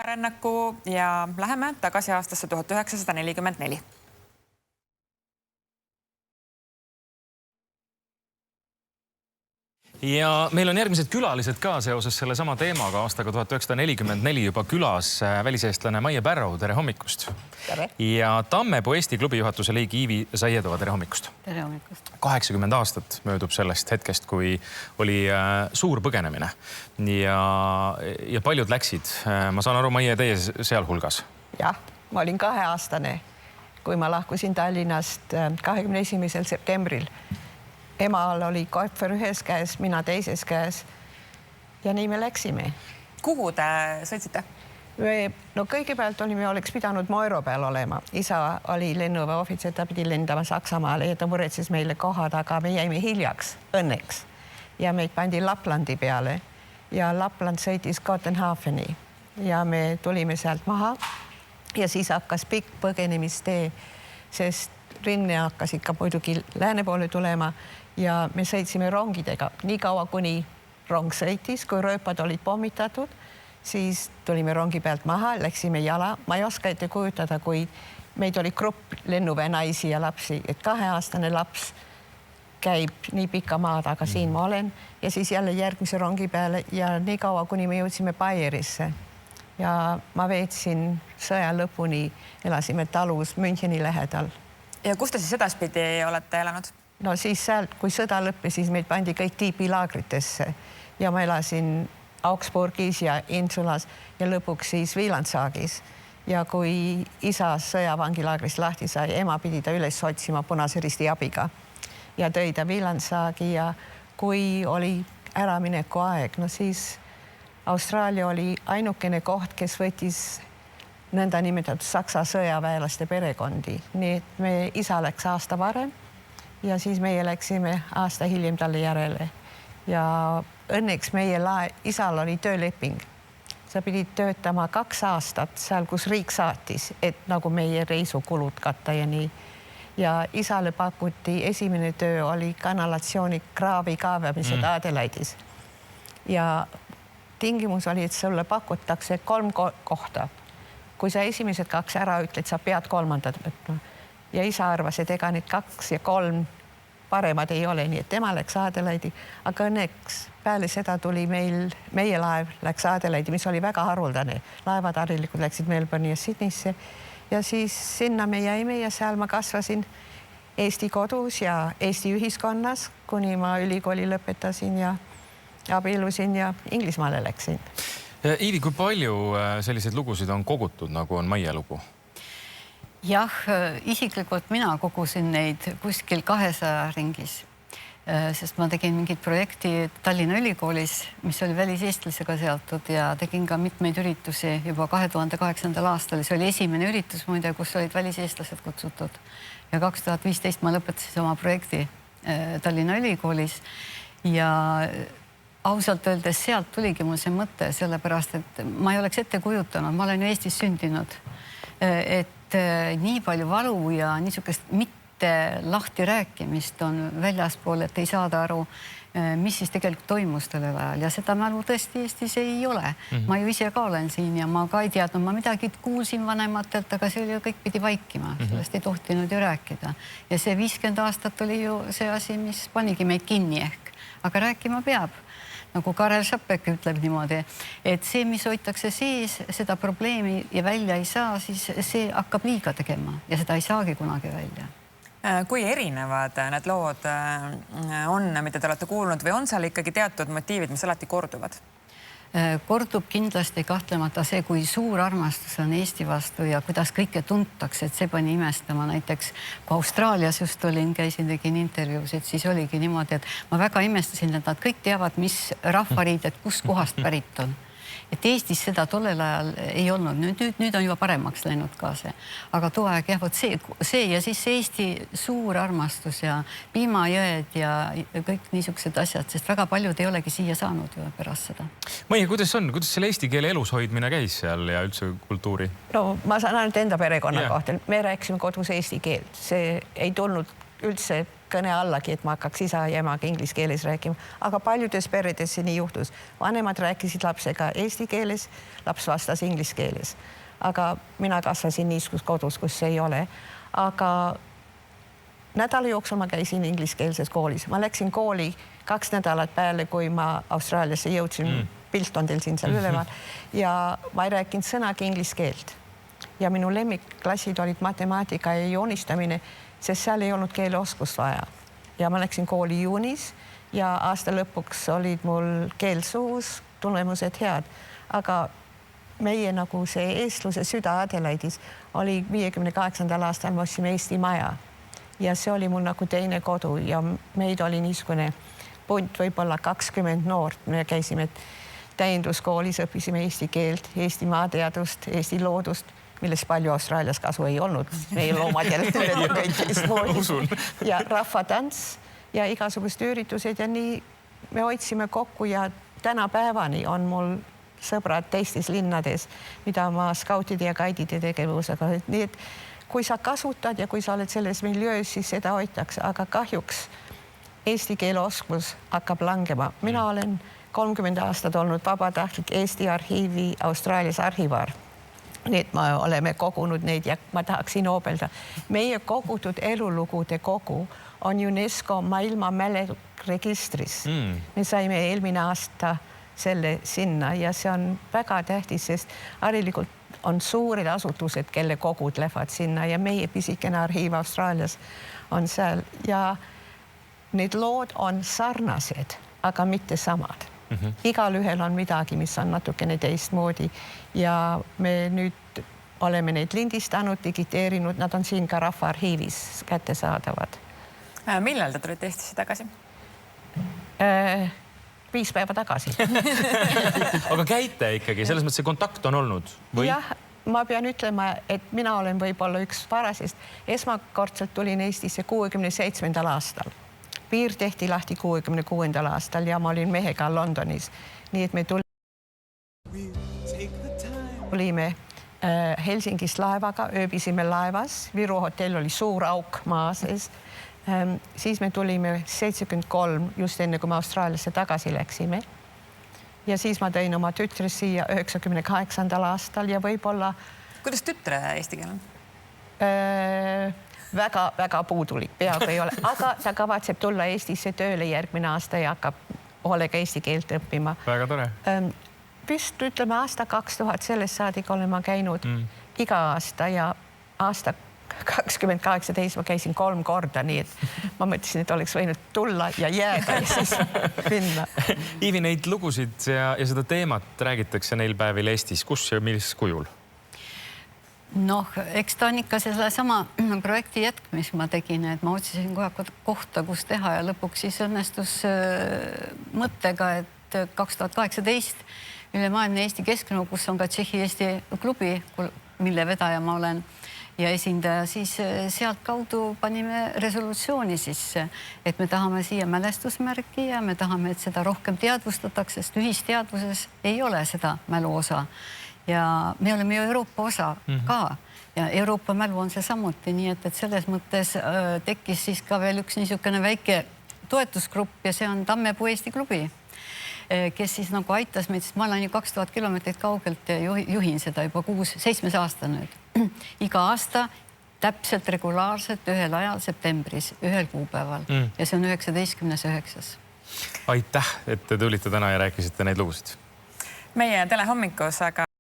ajarännaku ja läheme tagasi aastasse 1944. Ja meil on järgmised külalised ka seoses selle sama teemaga aastaga 1944 juba külas väliseestlane Maie Pärrau, tere hommikust. Tere. Ja Tammepuu Eesti klubi juhatuse liige Iivi Saiedova, tere hommikust. Tere hommikust. 80 aastat möödub sellest hetkest, kui oli suur põgenemine ja paljud läksid. Ma saan aru, Maie, teie sealhulgas. Jah, ma olin 2-aastane, kui ma lahkusin Tallinnast 21. septembril. Emal oli koefer ühes käes, mina teises käes ja nii me läksime. Kuhu te sõitsite? No kõigepealt oleks pidanud Moero peal olema. Isa oli lennuväeohvitser, ta pidi lendama Saksamaale ja ta muretses meile kohad, aga me jäime hiljaks, õnneks. Ja meid pandi Laplandi peale ja Lapland sõitis Kopenhaageni ja me tulime sealt maha ja siis hakkas pikk põgenemistee, sest rinne hakkas ikka muidugi lääne poole tulema ja me sõitsime rongidega. Nii kaua, kuni rong sõitis, kui rööpad olid pommitatud, siis tulime rongi pealt maha, läksime jala. Ma ei oska ette kujutada, kui meid oli grupp lennuväe naisi ja lapsi, et 2-aastane laps käib nii pikka maad, aga siin ma olen. Ja siis jälle järgmise rongi peale ja nii kaua, kuni me jõudsime Bayerisse. Ja ma veetsin sõja lõpuni, elasime talus Müncheni lähedal. Ja kus te siis edaspidi olete elanud? No siis sealt, kui sõda lõppes, siis meid pandi kõik tiipilaagritesse ja ma elasin Augsburgis ja Insulas ja lõpuks siis Viilandsaagis. Ja kui isa sõjavangilaagrist lahti sai, ema pidi ta üles otsima Punase Risti abiga ja tõi ta Viilandsaagi ja kui oli äramineku aeg, no siis Austraalia oli ainukene koht, kes võttis nõnda nimetatud Saksa sõjaväelaste perekondi. Nii et me isa läks aasta varem ja siis meie läksime aasta hiljem talle järele. Ja õnneks meie isal oli tööleping. Sa pidid töötama 2 aastat seal, kus riik saatis, et nagu meie reisukulud katta ja nii. Ja isale pakuti, esimene töö oli kanalatsiooni kraavi kaevamised Adelaidis. Ja tingimus oli, et sulle pakutakse 3 kohta. Kui sa esimesed 2 ära ütled, sa pead 3. võtma. Ja isa arvas, et ega need 2 ja 3 paremad ei ole, nii et tema läks Adelaidi. Aga õnneks peale seda tuli meie laev läks Adelaidi, mis oli väga haruldane. Laevad harilikud läksid Melbourne ja Sydneysse. Ja siis sinna me jäime ja seal ma kasvasin Eesti kodus ja Eesti ühiskonnas, kuni ma ülikooli lõpetasin ja abiellusin ja Inglismaale läksin. Iivi, kui palju selliseid lugusid on kogutud, nagu on Maie lugu? Jah, isiklikult mina kogusin neid kuskil 200 ringis, sest ma tegin mingit projekti Tallinna Ülikoolis, mis oli väliseestlasega seotud ja tegin ka mitmeid üritusi juba 2008. aastal. See oli esimene üritus muide, kus olid väliseestlased kutsutud. Ja 2015 ma lõpetasin oma projekti Tallinna Ülikoolis ja ausalt öeldes sealt tuligi mul see mõte, sellepärast, et ma ei oleks ette kujutanud, ma olen ju Eestis sündinud, et nii palju valu ja niisugust mitte lahti rääkimist on väljaspool, et ei saada aru, mis siis tegelikult toimus sellel ajal ja seda mälu tõesti Eestis ei ole. Ma ju ise ka olen siin ja ma ka ei teadnud, ma midagi kuulsin vanematelt, aga see oli ju kõik pidi vaikima, sellest ei tohtinud ju rääkida. Ja see 50 aastat oli ju see asi, mis panigi meid kinni ehk, aga rääkima peab. Nagu Karel Šapek ütleb niimoodi, et see, mis hoitakse sees, seda probleemi ja välja ei saa, siis see hakkab liiga tegema ja seda ei saagi kunagi välja. Kui erinevad need lood on, mida te olete kuulnud või on seal ikkagi teatud motiivid, mis alati korduvad? Kordub kindlasti kahtlemata see, kui suur armastus on Eesti vastu ja kuidas kõike tuntakse, et see pani imestama. Näiteks kui Austraalias just olin, käisin, tegin intervjuusid, siis oligi niimoodi, et ma väga imestasin, et nad kõik teavad, mis rahvariided kust kohast pärit on. Et Eestis seda tollel ajal ei olnud. Nüüd on juba paremaks läinud ka see. Aga too aeg jah, see ja siis Eesti suur armastus ja piimajõed ja kõik niisugused asjad, sest väga paljud ei olegi siia saanud ju pärast seda. Maie, kuidas on? Kuidas selle eesti keele elus hoidmine käis seal ja üldse kultuuri? No ma saan ainult enda perekonna kohta. Me rääkisime kodus eesti keelt. See ei tulnud üldse kõne allagi, et ma hakkaks isa ja emaga inglise keeles rääkima, aga paljudes peredes see nii juhtus. Vanemad rääkisid lapsega eesti keeles, laps vastas inglise keeles. Aga mina kasvasin niiskus kodus, kus see ei ole. Aga nädala jooksul ma käisin ingliskeelses koolis. Ma läksin kooli 2 nädalat peale, kui ma Austraaliasse jõudsin. Pilt on teil siin seal üleval. Ja ma ei rääkinud sõnagi inglise keelt. Ja minu lemmikklassid olid matemaatika ja joonistamine, sest seal ei olnud keeleoskust vaja. Ja ma läksin kooli juunis ja aasta lõpuks olid mul keel suus, tulemused head. Aga meie nagu see eestluse süda Adelaidis oli 58. aastal, me ostsime Eesti maja. Ja see oli mul nagu teine kodu ja meid oli niisugune punt, võib-olla 20 noort. Me käisime täienduskoolis, õppisime eesti keelt, Eesti maateadust, Eesti loodust, millest palju Austraalias kasu ei olnud. Meie loomad ja rahvatants ja igasugused üritused ja nii me hoidsime kokku ja tänapäevani on mul sõbrad teistes linnades, mida ma skautide ja gaidide tegevusega. Nii et kui sa kasutad ja kui sa oled selles miljöös, siis seda hoitakse, aga kahjuks eesti keele oskus hakkab langema. Mina olen 30 aastat olnud vabatahtlik Eesti arhiivi Austraalias arhivaar. Nii et me oleme kogunud neid ja ma tahaksin oobelda. Meie kogutud elulugude kogu on UNESCO maailma mäleregistris. Me saime eelmine aasta selle sinna ja see on väga tähtis, sest harilikult on suured asutused, kelle kogud lähevad sinna ja meie pisikene arhiiv Austraalias on seal ja need lood on sarnased, aga mitte samad. Igal ühel on midagi, mis on natukene teistmoodi ja me nüüd oleme neid lindistanud, digiteerinud, nad on siin ka Rahvaarhiivis kättesaadavad. Millal te tulite Eestisse tagasi? 5 päeva tagasi. Aga käite ikkagi, selles mõttes see kontakt on olnud? Jah, ma pean ütlema, et mina olen võib-olla üks varasest. Esmakordselt tulin Eestisse 67. aastal. Piir tehti lahti 66. aastal ja ma olin mehega Londonis. Nii et me tulime Helsingist laevaga, ööbisime laevas. Viru hotell oli suur auk maa sees. Siis me tulime 73 just enne, kui me Austraaliasse tagasi läksime. Ja siis ma tõin oma tütre siia 98. aastal ja võib-olla... Kuidas tütre eesti keel on? Väga puudulik, peaaegu ei ole, aga ta kavatseb tulla Eestisse tööle järgmine aasta ja hakkab hoolega eesti keelt õppima. Väga tore. Vist ütleme aasta 2000 sellest saadik olen ma käinud iga aasta ja aasta 2018 ma käisin 3 korda, nii et ma mõtlesin, et oleks võinud tulla ja jääda ja siis minna. Iivi, neid lugusid ja seda teemat räägitakse neil päevil Eestis. Kus ja mis kujul? Noh, eks ta on ikka selle sama projekti jätk, mis ma tegin, et ma otsisin kohe kohta, kus teha ja lõpuks siis õnnestus mõttega, et 2018 ülemaailmne Eesti Kesknõu, kus on ka Tšehhi-Eesti klubi, mille vedaja ma olen ja esindaja, siis sealt kaudu panime resolutsiooni sisse, et me tahame siia mälestusmärki ja me tahame, et seda rohkem teadvustatakse, sest ühisteadvuses ei ole seda mälu osa. Ja me oleme ju Euroopa osa ka ja Euroopa mälu on see samuti, nii et selles mõttes tekkis siis ka veel üks niisugune väike toetusgrupp ja see on Tammepuu Eesti klubi, kes siis nagu aitas meid, sest ma olen ju 2000 kilomeetrit kaugelt ja juhin seda juba 7. aasta nüüd. Iga aasta täpselt regulaarselt ühel ajal septembris, ühel kuupäeval ja see on 19.9. Aitäh, et te tulite täna ja rääkisite neid lugusid. Meie telehommikus, aga